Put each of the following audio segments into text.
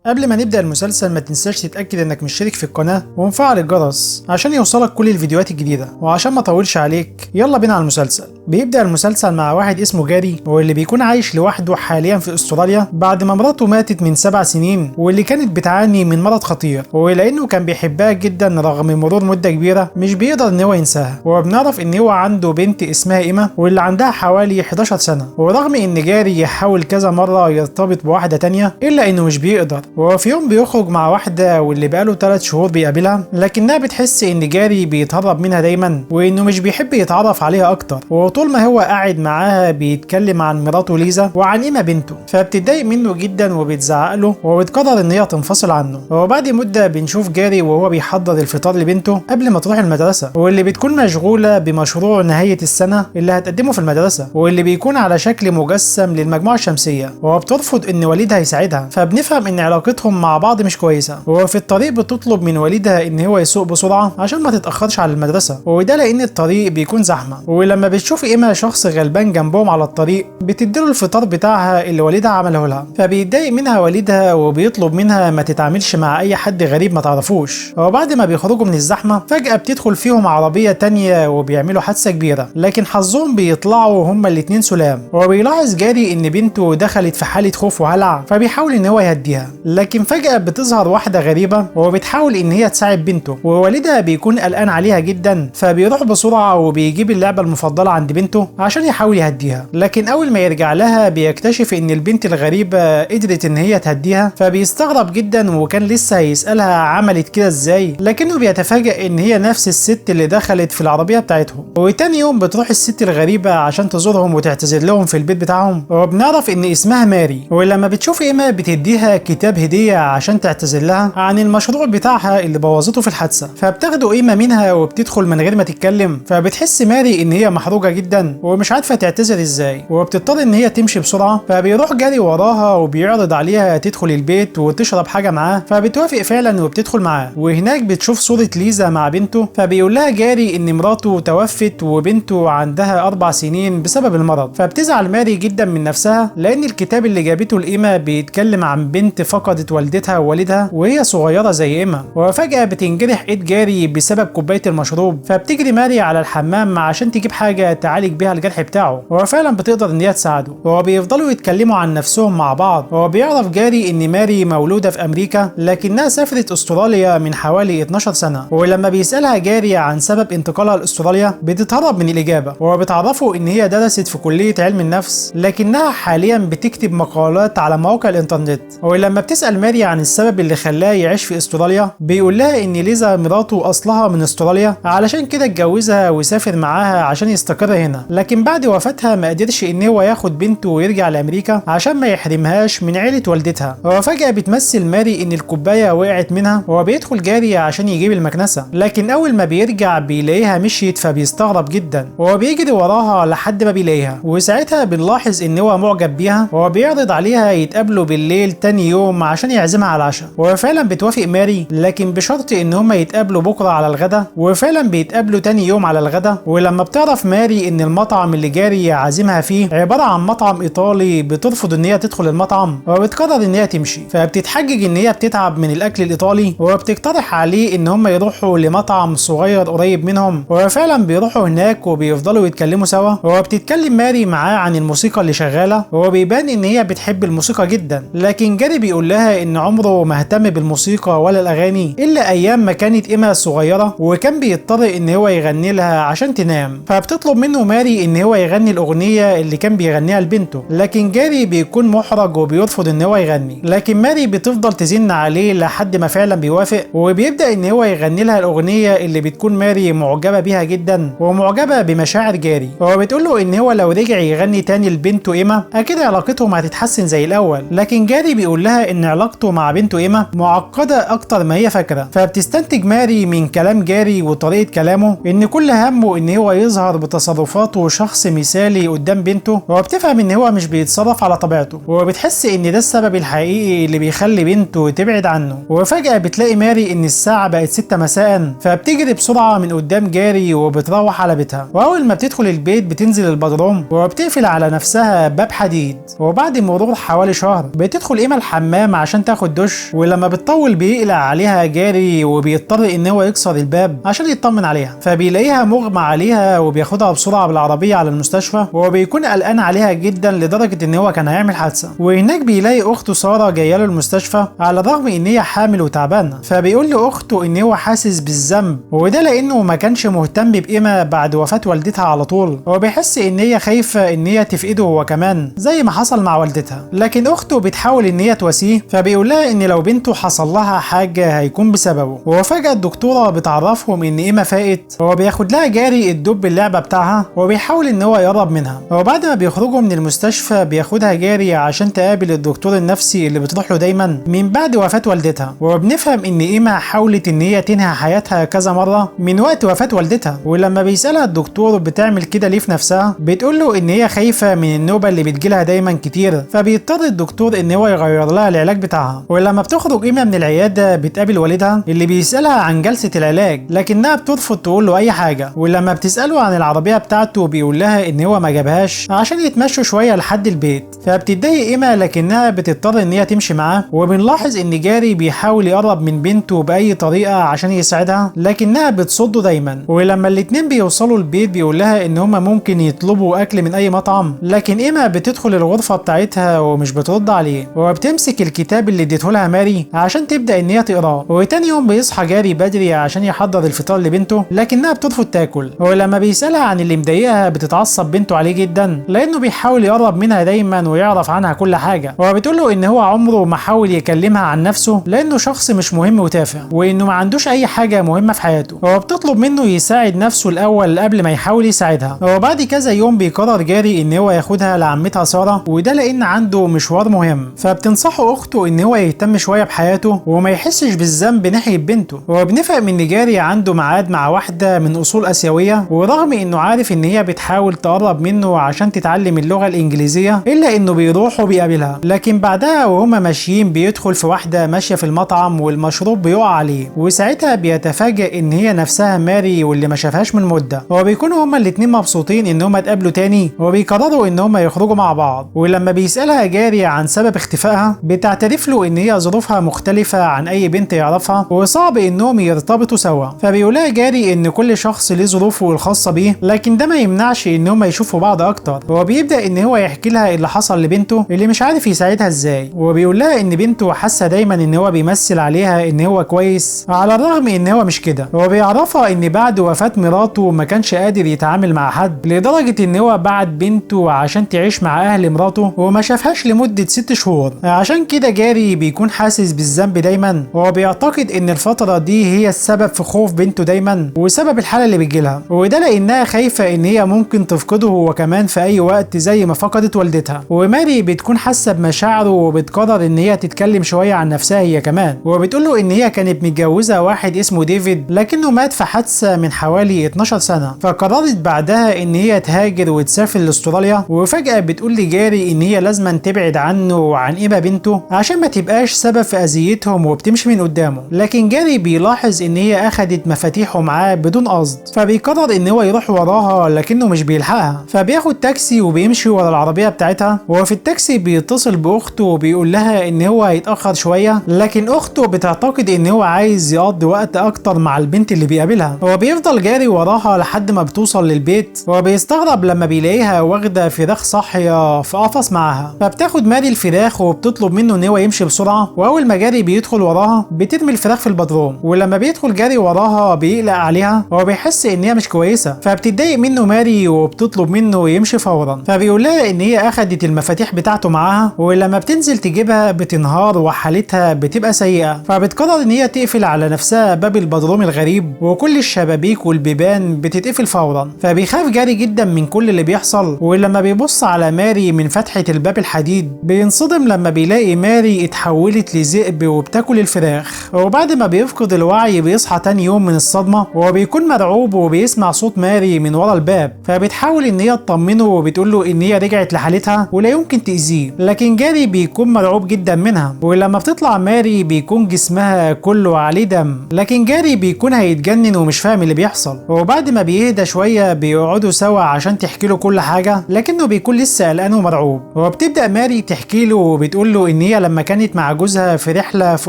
قبل ما نبدأ المسلسل ما تنساش تتأكد انك مشترك في القناة ومفعل الجرس عشان يوصلك كل الفيديوهات الجديدة. وعشان ما اطولش عليك يلا بينا على المسلسل. بيبدأ المسلسل مع واحد اسمه جاري واللي بيكون عايش لوحده حاليا في استراليا بعد ما مراته ماتت من 7 سنين واللي كانت بتعاني من مرض خطير، ولانه كان بيحبها جدا رغم مرور مدة كبيرة مش بيقدر ان هو ينساها. وبنعرف ان هو عنده بنت اسمها إيما واللي عندها حوالي 11 سنة، ورغم ان جاري يحاول كذا مرة يرتبط بواحدة تانية الا انه مش بيقدر. وفي يوم بيخرج مع واحدة واللي بقاله 3 شهور بيقابلها، لكنها بتحس ان جاري بيتهرب منها دايما وانه مش بيحب يتعرف عليها اكتر. وطول ما هو قاعد معاها بيتكلم عن مراته ليزا وعن إيما بنته، فبتتضايق منه جدا وبتزعق له وبتقرر ان هي تنفصل عنه. وبعد مدة بنشوف جاري وهو بيحضر الفطار لبنته قبل ما تروح المدرسة، واللي بتكون مشغولة بمشروع نهاية السنة اللي هتقدمه في المدرسة، واللي بيكون على شكل مجسم للمجموعة الشمسية. وبترفض ان والدها يساعدها، فبنفهم ان علاقتهم مع بعض مش كويسة. وفي الطريق بتطلب من والدها ان هو يسوق بسرعة عشان ما تتأخرش على المدرسة، وده لان الطريق بيكون زحمة. ولما بتشوف إيما شخص غلبان جنبهم على الطريق بتديله الفطار بتاعها اللي والدها عمله لها، فبيتضايق منها والدها وبيطلب منها ما تتعاملش مع اي حد غريب ما تعرفوش. وبعد ما بيخرجوا من الزحمة فجأة بتدخل فيهم عربية تانية وبيعملوا حادثة كبيرة، لكن حظهم بيطلعوا هما الاتنين سلام. وبيلاحظ جاري ان بنته دخلت في حالة خوف وهلع، فبيحاول ان هو يهديها، لكن فجأة بتظهر واحدة غريبة وبتحاول ان هي تساعد بنته، ووالدها بيكون قلقان عليها جدا، فبيروح بسرعة وبيجيب اللعبة المفضلة عند بنته عشان يحاول يهديها. لكن اول ما يرجع لها بيكتشف ان البنت الغريبة قدرت ان هي تهديها، فبيستغرب جدا وكان لسه هيسألها عملت كده ازاي، لكنه بيتفاجأ ان هي نفس الست اللي دخلت في العربية بتاعتهم. وتاني يوم بتروح الست الغريبة عشان تزورهم وتعتذر لهم في البيت بتاعهم، وبنعرف ان اسمها ماري. ولما بتشوف إيما بتديها كتاب هدية عشان تعتذر لها عن المشروع بتاعها اللي بوظته في الحادثة، فبتاخده إيما منها وبتدخل من غير ما تتكلم. فبتحس ماري ان هي محروقة جدا ومش عارفة تعتذر ازاي، وبتضطر ان هي تمشي بسرعة. فبيروح جاري وراها وبيعرض عليها تدخل البيت وتشرب حاجة معاه، فبتوافق فعلا وبتدخل معاه. وهناك بتشوف صورة ليزا مع بنته، فبيقول لها جاري ان مراته توفت وبنته عندها 4 سنين بسبب المرض. فبتزعل ماري جدا من نفسها لان الكتاب اللي جابته لإيما بيتكلم عن بنت فقدت والدتها ووالدها وهي صغيرة زي إيما. وفجأة بتنجرح ايد جاري بسبب كوباية المشروب، فبتجري ماري على الحمام عشان تجيب حاجة تعالج بيها الجرح بتاعه، وفعلا بتقدر ان هي تساعده. وبيفضلوا يتكلموا عن نفسهم مع بعض. وبيعرف جاري ان ماري مولودة في امريكا لكنها سافرت استراليا من حوالي 12 سنة. ولما بيسألها جاري عن سبب انتقالها لاستراليا بتتهرب من الاجابة، وبتعرفه ان هي درست في كلية علم النفس لكنها حاليا بتكتب مقالات على مواقع الانترنت. ولما بتسأل ماري عن السبب اللي خلاه يعيش في استراليا بيقول لها ان ليزا مراته اصلها من استراليا، علشان كده اتجوزها وسافر معاها عشان يستقر هنا، لكن بعد وفاتها ما قدرش ان هو ياخد بنته ويرجع لامريكا عشان ما يحرمهاش من عيلة والدتها. وفجأة بتمثل ماري ان الكوباية وقعت منها، وبيدخل جاري عشان يجيب المكنسة، لكن اول ما بيرجع بيلاقيها مشيت، فبيستغرب جدا وبيجري وراها لحد ما بيلاقيها. وساعتها بنلاحظ ان هو معجب بيها وبيعرض عليها يتقابلوا بالليل تاني يوم عشان يعزمها على العشاء. وفعلا بتوافق ماري لكن بشرط ان هما يتقابلوا بكرة على الغدا. وفعلا بيتقابلوا تاني يوم على الغدا. ولما بتعرف ماري ان المطعم اللي جاري عازمها فيه عبارة عن مطعم ايطالي بترفض ان هي تدخل المطعم وبتقرر ان هي تمشي. فبتتحجج ان هي بتتعب من الاكل الايطالي، وبتقترح عليه ان هم يروحوا لمطعم صغير قريب منهم. وفعلا بيروحوا هناك وبيفضلوا يتكلموا سوا. وبتتكلم ماري معاه عن الموسيقى اللي شغالة، وبيبان ان هي بتحب الموسيقى جدا، لكن جاري بيقول لها ان عمره ما اهتم بالموسيقى ولا الاغاني الا ايام ما كانت إيما صغيرة وكان بيضطر ان هو يغني لها عشان تنام. فبتطلب منه ماري ان هو يغني الاغنية اللي كان بيغنيها لبنته، لكن جاري بيكون محرج وبيرفض ان هو يغني. لكن ماري بتفضل تزن عليه لحد ما فعلا بيوافق، وبيبدأ ان هو يغني لها الاغنية اللي بتكون ماري معجبة بيها جدا ومعجبة بمشاعر جاري. وبتقول له ان هو لو رجع يغني تاني لبنته إيما اكيد علاقتهم هتتحسن زي الاول، لكن جاري بيقول لها ان علاقته مع بنته إيما معقدة اكتر ما هي فاكرة. فبتستنتج ماري من كلام جاري وطريقة كلامه ان كل همه ان هو يظهر بتصرفاته شخص مثالي قدام بنته، وبتفهم ان هو مش بيتصرف على طبيعته، وبتحس ان ده السبب الحقيقي اللي بيخلي بنته تبعد عنه. وفجأة بتلاقي ماري ان الساعة بقت 6 مساء، فبتجري بسرعة من قدام جاري وبتروح على بيتها. واول ما بتدخل البيت بتنزل البدروم وبتقفل على نفسها باب حديد. وبعد مرور حوالي شهر بتدخل إيما الحمام الحمام عشان تاخد دش، ولما بتطول بيقلع عليها جاري وبيضطر ان هو يكسر الباب عشان يطمن عليها، فبيلاقيها مغمى عليها وبياخدها بسرعه بالعربيه على المستشفى، وبيكون قلقان عليها جدا لدرجه ان هو كان هيعمل حادثه. وهناك بيلاقي اخته ساره جايه له المستشفى على الرغم ان هي حامل وتعبانه، فبيقول لاخته ان هو حاسس بالذنب، وده لانه ما كانش مهتم بإيما بعد وفاه والدتها على طول، وبيحس ان هي خايفه ان هي تفقده هو كمان زي ما حصل مع والدتها. لكن اخته بتحاول ان هي تواسيه، فبيقول لها ان لو بنته حصل لها حاجه هيكون بسببه. وفجاه الدكتوره بتعرفهم ان إيما فاقت، هو بياخد لها جاري الدب اللعبه بتاعها وبيحاول ان هو يقرب منها. وبعد ما بيخرجوا من المستشفى بياخدها جاري عشان تقابل الدكتور النفسي اللي بتروح له دايما من بعد وفاه والدتها. وبنفهم ان إيما حاولت ان هي تنهي حياتها كذا مره من وقت وفاه والدتها، ولما بيسالها الدكتور بتعمل كده ليه في نفسها، بتقول له ان هي خايفه من النوبه اللي بتجيلها دايما كتير، فبيضطر الدكتور ان هو يغير لها العلاج بتاعها. ولما بتخرج إيما من العياده بتقابل والدها اللي بيسالها عن جلسه العلاج، لكنها بترفض تقول له اي حاجه. ولما بتساله عن العربيه بتاعته بيقول لها ان هو ما جابهاش عشان يتمشوا شويه لحد البيت، فبتتضايق إيما لكنها بتضطر ان هي تمشي معاه. وبنلاحظ ان جاري بيحاول يقرب من بنته باي طريقه عشان يساعدها لكنها بتصده دايما. ولما الاتنين بيوصلوا البيت بيقول لها ان هما ممكن يطلبوا اكل من اي مطعم، لكن إيما بتدخل الغرفه بتاعتها ومش بترد عليه، وبتمسك الكتاب اللي اديته لها ماري عشان تبدا ان هي تقراه. وتاني يوم بيصحى جاري بدري عشان يحضر الفطار لبنته لكنها بترفض تاكل. ولما بيسالها عن اللي مضايقها بتتعصب بنته عليه جدا لانه بيحاول يقرب منها دايما ويعرف عنها كل حاجه، وبتقول له ان هو عمره ما حاول يكلمها عن نفسه لانه شخص مش مهم وتافه وانه ما عندوش اي حاجه مهمه في حياته، وبتطلب منه يساعد نفسه الاول قبل ما يحاول يساعدها. وبعد كذا يوم بيقرر جاري ان هو ياخدها لعمتها ساره، وده لان عنده مشوار مهم، فبتنصحه اخته ان هو يهتم شويه بحياته وما يحسش بالذنب ناحيه بنته. وبنفهم ان جاري عنده ميعاد مع واحده من اصول اسيويه، ورغم انه عارف ان هي بتحاول تقرب منه عشان تتعلم اللغه الانجليزيه الا انه بيروح وبيقابلها. لكن بعدها وهما ماشيين بيدخل في واحده ماشيه في المطعم والمشروب بيقع عليه، وساعتها بيتفاجئ ان هي نفسها ماري واللي ما شافهاش من مده. وبيكونوا هما الاتنين مبسوطين ان هما اتقابلوا تاني وبيقرروا ان هما يخرجوا مع بعض. ولما بيسالها جاري عن سبب اختفائها بتعترف له ان هي ظروفها مختلفه عن اي بنت يعرفها وصعب انهم يرتبطوا سوا. فبيقولها جاري ان كل شخص ليه ظروفه الخاصه بيه، لكن ده ما يمنعش ان هما يشوفوا بعض اكتر. وبيبدا ان هو يحكي لها اللي حصل لبنته اللي مش عارف يساعدها ازاي، وبيقول لها ان بنته حاسه دايما ان هو بيمثل عليها ان هو كويس على الرغم ان هو مش كده. وبيعرفها ان بعد وفاه مراته ما كانش قادر يتعامل مع حد لدرجه ان هو بعت بنته عشان تعيش مع اهل مراته وما شافهاش لمده 6 شهور. عشان كده جاري بيكون حاسس بالذنب دايما، وبيعتقد ان الفتره دي هي السبب في خوف بنته دايما وسبب الحاله اللي بتجيلها، وده لانها خايفه ان هي ممكن تفقده هو كمان في اي وقت زي ما فقدت والدتها. وماري بتكون حاسه بمشاعره وبتقرر ان هي تتكلم شويه عن نفسها هي كمان، وبتقول له ان هي كانت متجوزه واحد اسمه ديفيد لكنه مات في حادثه من حوالي 12 سنه، فقررت بعدها ان هي تهاجر وتسافر لاستراليا. وفجاه بتقول لجاري ان هي لازم تبعد عنه وعن إيما بنته عشان ما تبقاش سبب في اذيتهم وبتمشي من قدامه. لكن جاري بيلاحظ ان هي اخدت مفاتيحه معاه بدون قصد، فبيقرر ان هو يروح وراها لكنه مش بيلحقها، فبياخد تاكسي وبيمشي ورا العربيه بتاعتها. وفي التاكسي بيتصل باخته وبيقول لها ان هو هيتاخر شويه، لكن اخته بتعتقد ان هو عايز يقضي وقت اكتر مع البنت اللي بيقابلها. هو بيفضل جاري وراها لحد ما بتوصل للبيت، وبيستغرب لما بيلاقيها واخده فراخ صاحيه في قفص معاها، فبتاخد ماري الفراخ وبتطلب منه ان هو يمشي بسرعه. واول ما جاري بيدخل وراها بترمي الفراخ في البدروم، ولما بيدخل جاري وراها بيقلق عليها وبيحس ان هي مش كويسه، فبتتضايق منه ماري وبتطلب منه يمشي فورا. فبيقول لها ان هي اخدت المفاتيح بتاعته معاها، ولما بتنزل تجيبها بتنهار وحالتها بتبقى سيئه، فبتقرر ان هي تقفل على نفسها باب البدروم الغريب، وكل الشبابيك والبيبان بتتقفل فورا. فبيخاف جاري جدا من كل اللي بيحصل، ولما بيبص على ماري من فتحه الباب الحديد بينصدم لما بيلاقي ماري اتحولت لذئب وبتاكل الفراخ. وبعد ما بيفقد الوعي بيصحى تاني يوم من الصدمه، وبيكون مرعوب وبيسمع صوت ماري من ورا الباب، فبتحاول ان هي تطمنه وبتقول له ان هي رجعت لحالتها ولا يمكن تاذيه. لكن جاري بيكون مرعوب جدا منها، ولما بتطلع ماري بيكون جسمها كله عليه دم، لكن جاري بيكون هيتجنن ومش فاهم اللي بيحصل. وبعد ما بيهدى شويه بيقعدوا سوا عشان تحكي له كل حاجه، لكنه بيكون لسه قلقان ومرعوب. وبتبدا ماري تحكي له وبتقول له ان هي لما كانت مع جوزها في رحله في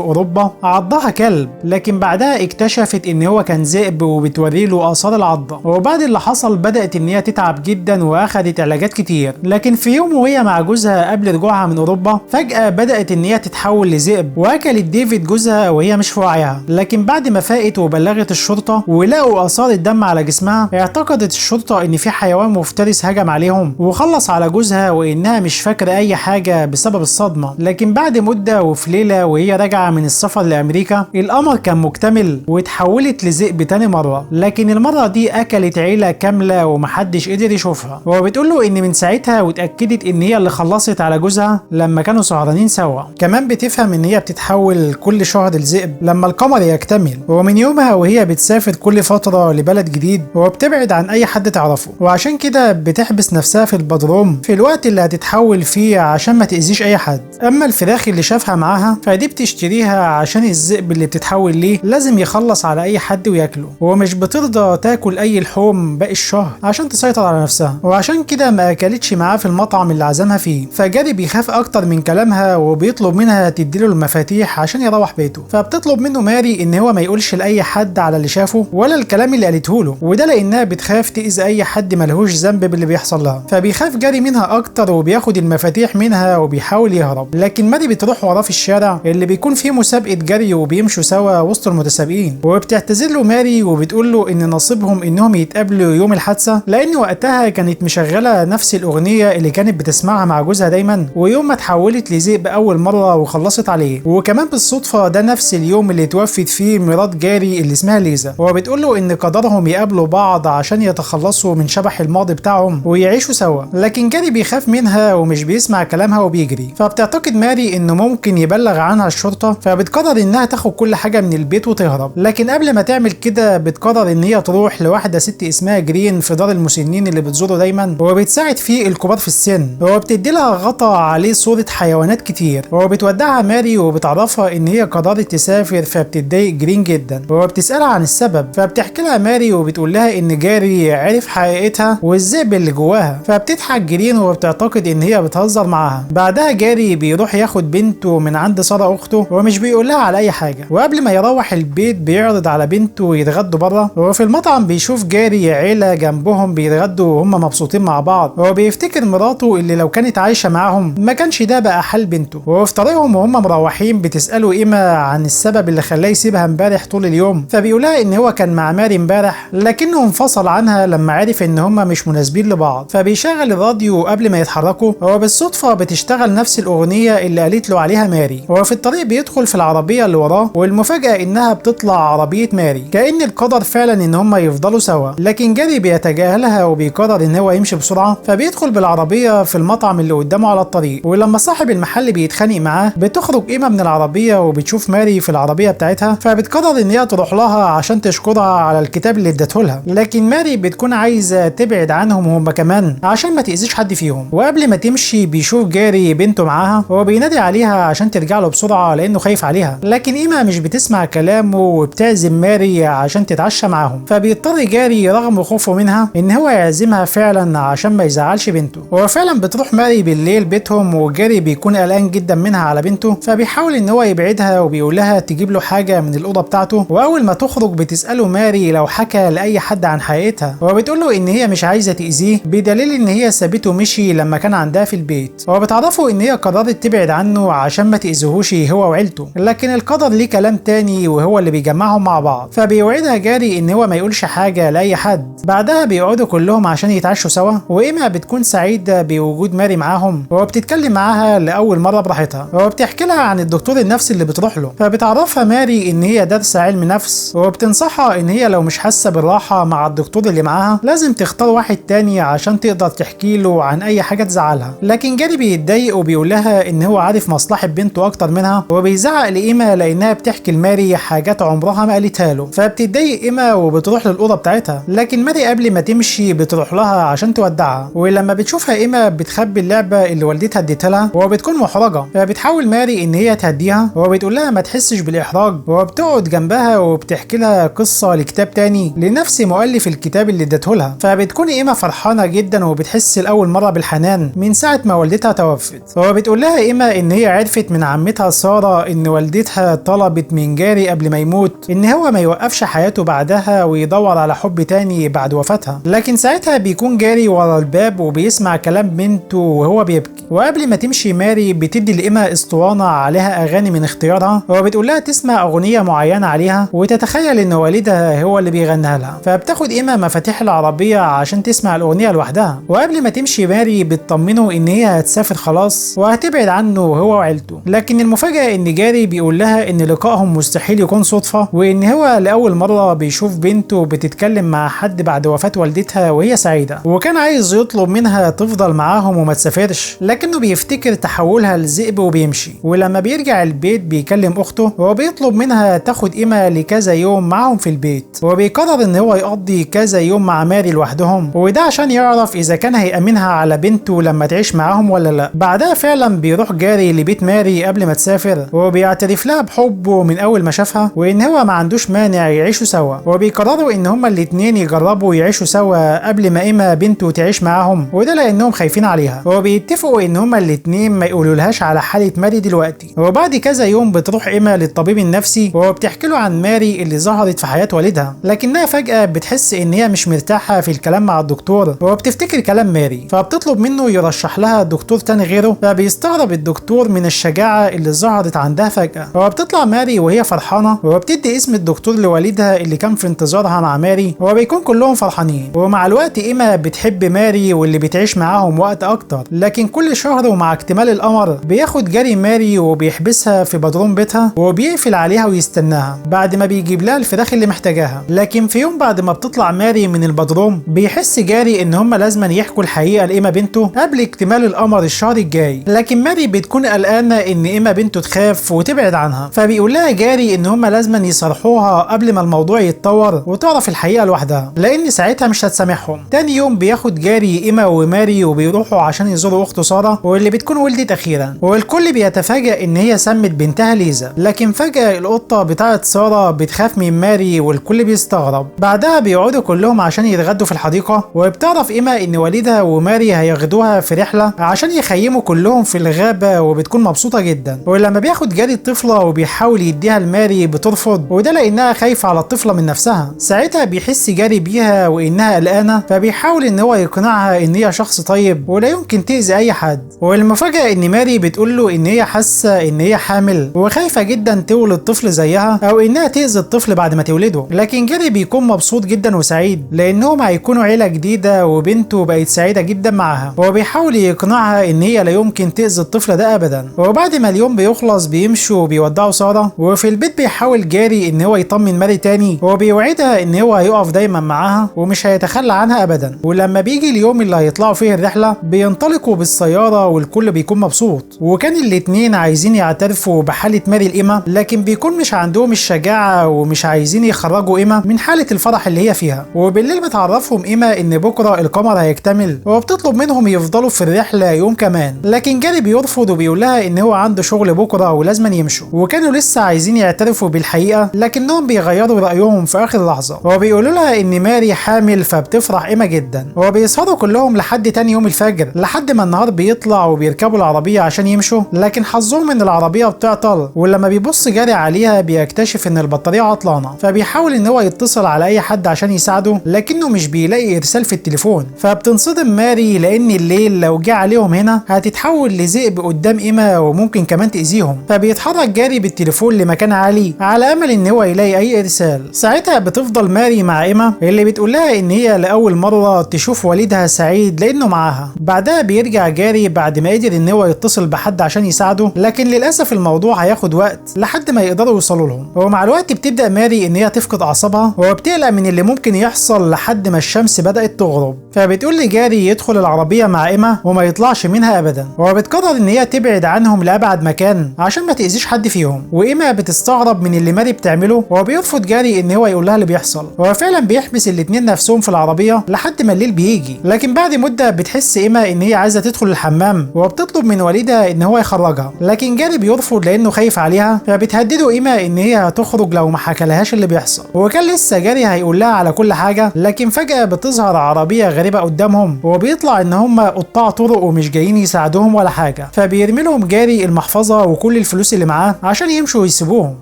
اوروبا عضها كلب، لكن بعدها اكتشفت ان هو كان ذئب وبتوري له اثار العضه. وبعد اللي حصل بدات ان هي تتعب جدا واخدت علاجات كتير. لكن في يوم وهي مع جوزها قبل رجوعها من اوروبا فجاه بدات ان هي تتحول لذئب واكلت ديفيد جوزها وهي مش في وعيها. لكن بعد ما فاقت وبلغت الشرطه ولقوا اثار الدم على جسمها اعتقدت الشرطه ان في حيوان مفترس هجم عليهم وخلص على جوزها وانها مش فاكره اي حاجه بسبب الصدمه. لكن بعد مده وفي ليله وهي راجعه من السفر لامريكا القمر كان مكتمل واتحولت لذئب تاني مره، لكن المره دي اكلت عيله كامله ومحدش قدر يشوفها. وبتقول له ان من ساعتها واتاكدت ان هي اللي خلصت على جوزها لما كانوا سهرانين سوا. كمان بتفهم ان هي بتتحول كل شهر لذئب لما القمر يكتمل، ومن يومها وهي بتسافر كل فتره لبلد جديد وبتبعد عن اي حد تعرفه. وعشان كده بتحبس نفسها في البدروم في الوقت اللي هتتحول فيه عشان ما تاذيش اي حد. اما الفراخ اللي شافها معاها فدي بتشتريها عشان الذئب اللي بتتحول ليه لازم يخلص على اي حد وياكله، ومش بترضى تاكل اي لحوم باقي الشهر عشان تسيطر على نفسها. وعشان كده ما اكلتش معاه في المطعم اللي عزمها فيه. فجاري بيخاف اكتر من كلامها وبيطلب منها تديله المفاتيح عشان يروح بيته. فبتطلب منه ماري ان هو ما يقولش لاي حد على اللي شافه ولا الكلام اللي قالته له، وده لانها بتخاف تاذي اي حد ملهوش ذنب باللي بيحصل لها. فبيخاف جاري منها اكتر وبياخد المفاتيح منها وبيحاول يهرب. لكن ماري بتروح وراه في الشارع اللي بيكون فيه مسابقه جري وبيمشوا سوا وسط المتسابقين، وبتعتذر له ماري وبتقول له ان نصيبهم انهم يتقابلوا يوم الحادثه لان وقتها كانت مشغله نفس الاغنيه اللي كانت بتسمعها مع جوزها دايما ويوم ما اتحولت لذئب اول مره وخلصت عليه. وكمان بالصدفه ده نفس اليوم اللي توفت فيه مرات جاري اللي اسمها ليزا. وبتقول له ان قدرهم يقابلوا بعض عشان يتخلصوا من شبح الماضي بتاعهم ويعيشوا سوا. لكن جاري بيخاف منها ومش بيسمع كلامها وبيجري. فبتعتقد ماري انه ممكن يبلغ عنها الشرطه فبتقرر انها تاخد كل حاجه من البيت وتهرب. لكن قبل ما تعمل كده بتقرر ان هي تروح لواحده ست اسمها جرين في دار المسنين اللي بتزوره دايما وبتساعد فيه الكبار في السن، وبتدي لها غطا عليه صوره حيوانات كتير. وبتودعها ماري وبتعرفها ان هي قررت تسافر فبتتضايق جرين جدا وبتسالها عن السبب. فبتحكي لها ماري وبتقول لها ان جاري عرف حقيقتها والذئب اللي جواها. فبتضحك جرين وبتعتقد ان هي بتهزر معاها. بعدها جاري بيروح ياخد بنته من عند ساره اخته ومش بيقول لها على اي حاجه. وقبل ما يروح البيت بيعرض على بنته يتغدوا بره. وفي المطعم بيشوف جاري عيله جنبهم بيتغدوا وهم مبسوطين مع بعض وبيفتكر مراته اللي لو كانت عايشه معاهم ما كانش ده بقى حال بنته. وفي طريقهم وهم مروحين بتساله ايما عن السبب اللي خلاه يسيبها امبارح طول اليوم. فبيقولها ان هو كان مع ماري امبارح لكنه انفصل عنها لما عرف ان هم مش مناسبين لبعض. فبيشغل الراديو قبل ما يتحركوا وبالصدفه بتشتغل نفس الاغنيه اللي قالت له عليها ماري. وفي الطريق بيدخل في العربيه اللي وراه والمفاجاه انها بتطلع عربيه ماري كأن القدر فعلا ان هم يفضلوا سوا. لكن جاري بيتجاهلها وبيقرر ان هو يمشي بسرعه. فبيدخل بالعربيه في المطعم اللي قدامه على الطريق. ولما صاحب المحل بيتخانق معاه بتخرج ايما من العربيه وبتشوف ماري في العربيه بتاعتها. فبتقرر ان هي تروح لها عشان تشكرها على الكتاب اللي ادته لها. لكن ماري بتكون عايزه تبعد عنهم هم كمان عشان ما تاذيش حد فيهم. وقبل ما تمشي بيشوف جاري بنته معاها وبينادي عليها عشان ترجع له بسرعه لانه خايف عليها. لكن ايما مش بتسمع كلامه وبتعزم ماري عشان تتعشى معاهم. فبيضطر جاري رغم خوفه منها ان هو يعزمها فعلا عشان ما يزعلش بنته. وفعلا بتروح ماري بالليل بيتهم وجاري بيكون قلقان جدا منها على بنته. فبيحاول ان هو يبعدها وبيقول لها تجيب له حاجه من الاوضه بتاعته. واول ما تخرج بتساله ماري لو حكى لاي حد عن حقيقتها وبتقول له ان هي مش عايزه تاذيه بدليل ان هي سابته مشي لما كان عندها في البيت. وبتعرفه ان هي قررت تبعد عنه عشان ما تاذيهوش هو وعيلته. لكن القدر ليه كلام تاني وهو اللي بيجمعهم مع بعض. فبيوعدها جاري ان هو ما يقولش حاجه لاي حد. بعدها بيقعدوا كلهم عشان يتعشوا سوا وايما بتكون سعيده بوجود ماري معاهم وبتتكلم معاها لاول مره براحتها. وبتحكي لها عن الدكتور النفسي اللي بتروح له. فبتعرفها ماري ان هي دارسه علم نفس وبتنصحها ان هي لو مش حاسه بالراحه مع الدكتور اللي معاها لازم تختار واحد تاني عشان تقدر تحكي له عن اي حاجه تزعلها. لكن جاري بيتضايق وبيقول لها ان هو عارف مصلحه بنته اكتر منها وبيزعق لايما لانها بتحكي لماري حاجات عمرها ما قالتها له. فبتتضايق ايما وبتروح للاوضه بتاعتها. لكن ماري قبل ما تمشي بتروح لها عشان تودعها. ولما بتشوفها ايما بتخبي اللعبه اللي والدتها اديتها لها وبتكون محرجه. فبتحاول ماري ان هي تهديها وبتقول لها ما تحسش بالاحراج. وبتقعد جنبها وبتحكي لها قصه لكتاب تاني لنفس مؤلف الكتاب اللي ادته لها. فبتكون ايما فرحانه جدا وبتحس لاول مره بالحنان من ساعه ما والدتها توفت. وبتقول لها ايما ان هي عرفت من عمتها سارة ان والدتها طلبت من جاري قبل ما يموت ان هو ما يوقفش حياته بعدها ويدور على حب تاني بعد وفاتها. لكن ساعتها بيكون جاري ورا الباب وبيسمع كلام بنته وهو بيبكي. وقبل ما تمشي ماري بتدي لإيما اسطوانة عليها اغاني من اختيارها وبتقول لها تسمع اغنية معينة عليها وتتخيل ان والدها هو اللي بيغنيها لها. فبتاخد إيما مفاتيح العربية عشان تسمع الاغنية لوحدها. وقبل ما تمشي ماري بتطمنه ان هي هتسافر خلاص وهتبعد عنه هو وعيلته. لكن المفاجأة ان جاري بيقول لها ان لقائهم مستحيل يكون صدفة وان هو لأول مرة بيشوف بنته بتتكلم مع حد بعد وفاة والدتها وهي سعيدة، وكان عايز يطلب منها تفضل معاهم وما تسافرش، لكنه بيفتكر تحولها لذئب وبيمشي. ولما بيرجع البيت بيكلم اخته وبيطلب منها تاخد إيما لكذا يوم معاهم في البيت، وبيقرر ان هو يقضي كذا يوم مع ماري لوحدهم، وده عشان يعرف اذا كان هيأمنها على بنته لما تعيش معاهم ولا لا. بعدها فعلا بيروح جاري لبيت ماري قبل ما تسافر وبيعترف لها بحبه من اول ما شافها وان هو ما عندوش مانع يعيشوا سوا، وبيقرروا ان هما الاتنين يجربوا يعيشوا سوا قبل ما إيما بنته تعيش معاهم، وده لانهم خايفين عليها. وبيتفقوا ان هما الاتنين ما يقولولهاش على حالة ماري دلوقتي. وبعد كذا يوم بتروح إيما للطبيب النفسي وبتحكي له عن ماري اللي ظهرت في حياة والدها، لكنها فجأة بتحس ان هي مش مرتاحة في الكلام مع الدكتور وبتفتكر كلام ماري، فبتطلب منه يرشح لها دكتور تاني غيره. فبيستغرب الدكتور من الشجاعة اللي ظهرت عندها فجأة. وبتطلع ماري وهي فرحانة وبتدي اسم الدكتور لوالدها اللي كان في انتظارها مع ماري، وبيكون كلهم فرحانين. ومع الوقت إيما بتحب ماري واللي بتعيش معاهم وقت اكتر، لكن كل شهر ومع اكتمال القمر بياخد جاري ماري وبيحبسها في بدروم بيتها وبيقفل عليها ويستناها بعد ما بيجيب لها الفراخ اللي محتاجاها. لكن في يوم بعد ما بتطلع ماري من البدروم بيحس جاري ان هما لازم يحكوا الحقيقة لإيما بنته قبل اكتمال القمر الشهر الجاي، لكن ماري بتكون قلقانة ان إيما بنته تخاف وتبعد عنها. فبيقول لها جاري ان هما لازم يصرحوها قبل ما الموضوع يتطور وتعرف الحقيقة لوحدها، لان ساعتها مش هتسامحهم. تاني يوم بياخد جاري إيما وماري وبيروحوا عشان يزوروا اخته سارة واللي بتكون ولدت اخيرا، والكل بيتفاجأ ان هي سمت بنتها ليزا. لكن فجأة القطة بتاعت سارة بتخاف من ماري والكل بيستغرب. بعدها بيقعدوا كلهم عشان يتغدوا في الحديقة، وبتعرف إيما ان والدها وماري هياخدوها في رحلة عشان يخيموا كلهم في الغابة، وبتكون مبسوطة جدا. ولما بياخد جاري الطفلة وبيحاول يديها لماري بترفض، وده لانها خايفة على الطفلة من نفسها. ساعتها بيحس جاري بيها وانها قلقانة، فبيحاول ان هو يقنعها ان هي شخص طيب ولا يمكن تأذي اي حد. والمفاجأة ان ماري بتقول له ان هي حاسة ان هي حامل وخايفة جدا تولد طفل زيها او انها تأذي الطفل بعد ما تولده. لكن جاري بيكون مبسوط جدا وسعيد لانهم هيكونوا عيلة جديدة وبنته بقت سعيدة جدا معاها، وبيحاول يقنعها ان هي لا يمكن تأذي الطفل ده ابدا. وبعد ما اليوم بيخلص بيمشوا وبيودعوا سارة، وفي البيت بيحاول جاري ان هو يطمن ماري تاني وبيوعدها ان هو هيقف دايما معاها ومش هيتخلى عنها ابدا. ولما بيجي اليوم اللي هيطلعوا فيه الرحلة بينطلقوا بالسيارة والكل بيكون مبسوط. وكان الاتنين عايزين يعترفوا بحالة ماري لإيما، لكن بيكون مش عندهم الشجاعة ومش عايزين يخرجوا إيما من حالة الفرح اللي هي فيها. وبالليل بتعرفهم إيما ان بكرة القمر هيكتمل، وبتطلب منهم يفضلوا في الرحلة يوم كمان. لكن جاري بيرفض وبيقول لها ان هو عنده شغل بكرة ولازم يمشوا. وكانوا لسه عايزين يعترفوا بالحقيقة لكنهم بيغيروا رأيهم في آخر لحظة، وبيقولوا لها ان ماري حامل. فبتفرح إيما جدا، وبيسهروا كلهم لحد تاني يوم الفجر، لحد ما النهار بيطلع وبيركبوا العربية عشان يمشوا. لكن حظهم ان العربية بتعطل، ولما بيبص جاري عليها بيكتشف ان البطارية عطلانة. فبيحاول ان هو يتصل على اي حد عشان يساعده لكنه مش بيلاقي ارسال في التليفون. فبتنصدم ماري لان الليل لو جه عليهم هنا هتتحول لذئب قدام إيما وممكن كمان تأذيهم. فبيتحرك جاري بالتليفون لمكان عالي على امل ان هو يلاقي اي ارسال. ساعتها بتفضل ماري مع إيما اللي بتقول لها ان هي لاول مرة تشوف والدها سعيد لانه معاها. بعدها بيرجع جاري بعد ما قدر ان هو يتصل بحد عشان يساعده، لكن للاسف الموضوع هياخد وقت لحد ما يقدروا يوصلوا لهم. ومع الوقت بتبدا ماري ان هي تفقد اعصابها وبتقلق من اللي ممكن يحصل لحد ما الشمس بدات تغرب. فبتقول لجاري يدخل العربيه مع إيما وما يطلعش منها ابدا، وبتقرر ان هي تبعد عنهم لابعد مكان عشان ما تاذيش حد فيهم. وإيما بتستغرب من اللي ماري بتعمله، وبيرفض جاري ان هو يقول لها اللي بيحصل. وفعلا بيحبس الاتنين نفسهم في العربيه لحد ما الليل بيجي. لكن بعد مده بتحس إيما ان هي عايزه تدخل الحمام، وبتطلب من والدها ان هو يخرجها، لكن جاري بيرفض لانه خايف عليها. فبتهدده إيما ان هي هتخرج لو ما حكالهاش اللي بيحصل. وكان لسه جاري هيقول لها على كل حاجه، لكن فجاه بتظهر عربيه غريبه قدامهم، وبيطلع ان هم قطاع طرق ومش جايين يساعدوهم ولا حاجه. فبيرمي وبيرمي لهم جاري المحفظة وكل الفلوس اللي معاه عشان يمشوا ويسيبوهم،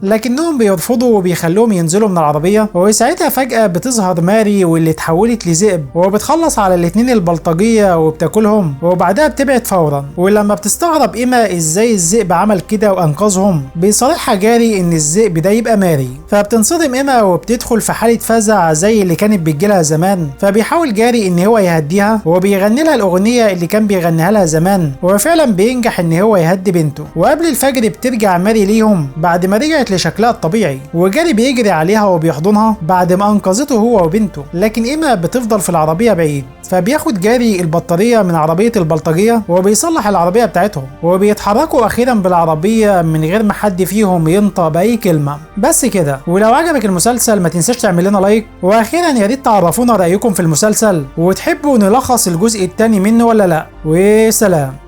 لكنهم بيرفضوا وبيخلوهم ينزلوا من العربية. وساعتها فجأة بتظهر ماري واللي اتحولت لذئب وبتخلص على الاتنين البلطجية وبتاكلهم، وبعدها بتبعد فورا. ولما بتستغرب إيما ازاي الذئب عمل كده وانقذهم، بيصارحها جاري ان الذئب ده يبقى ماري. فبتنصدم إيما وبتدخل في حالة فزع زي اللي كانت بتجيلها زمان. فبيحاول جاري ان هو يهديها وبيغني لها الأغنية اللي كان بيغنيها لها زمان، وفعلا بينجح ان هو يهدي بنته. وقبل الفجر بترجع ماري ليهم بعد ما رجعت لشكلها الطبيعي، وجاري بيجري عليها وبيحضنها بعد ما انقذته هو وبنته. لكن إيما بتفضل في العربية بعيد. فبياخد جاري البطارية من عربية البلطجية وبيصلح العربية بتاعتهم، وبيتحركوا أخيرا بالعربية من غير ما حد فيهم ينطق بأي كلمة. بس كده. ولو عجبك المسلسل ما تنساش تعمل لنا لايك، وأخيرا يا ريت تعرفونا رأيكم في المسلسل، وتحبوا نلخص الجزء الثاني منه ولا لا. وسلام.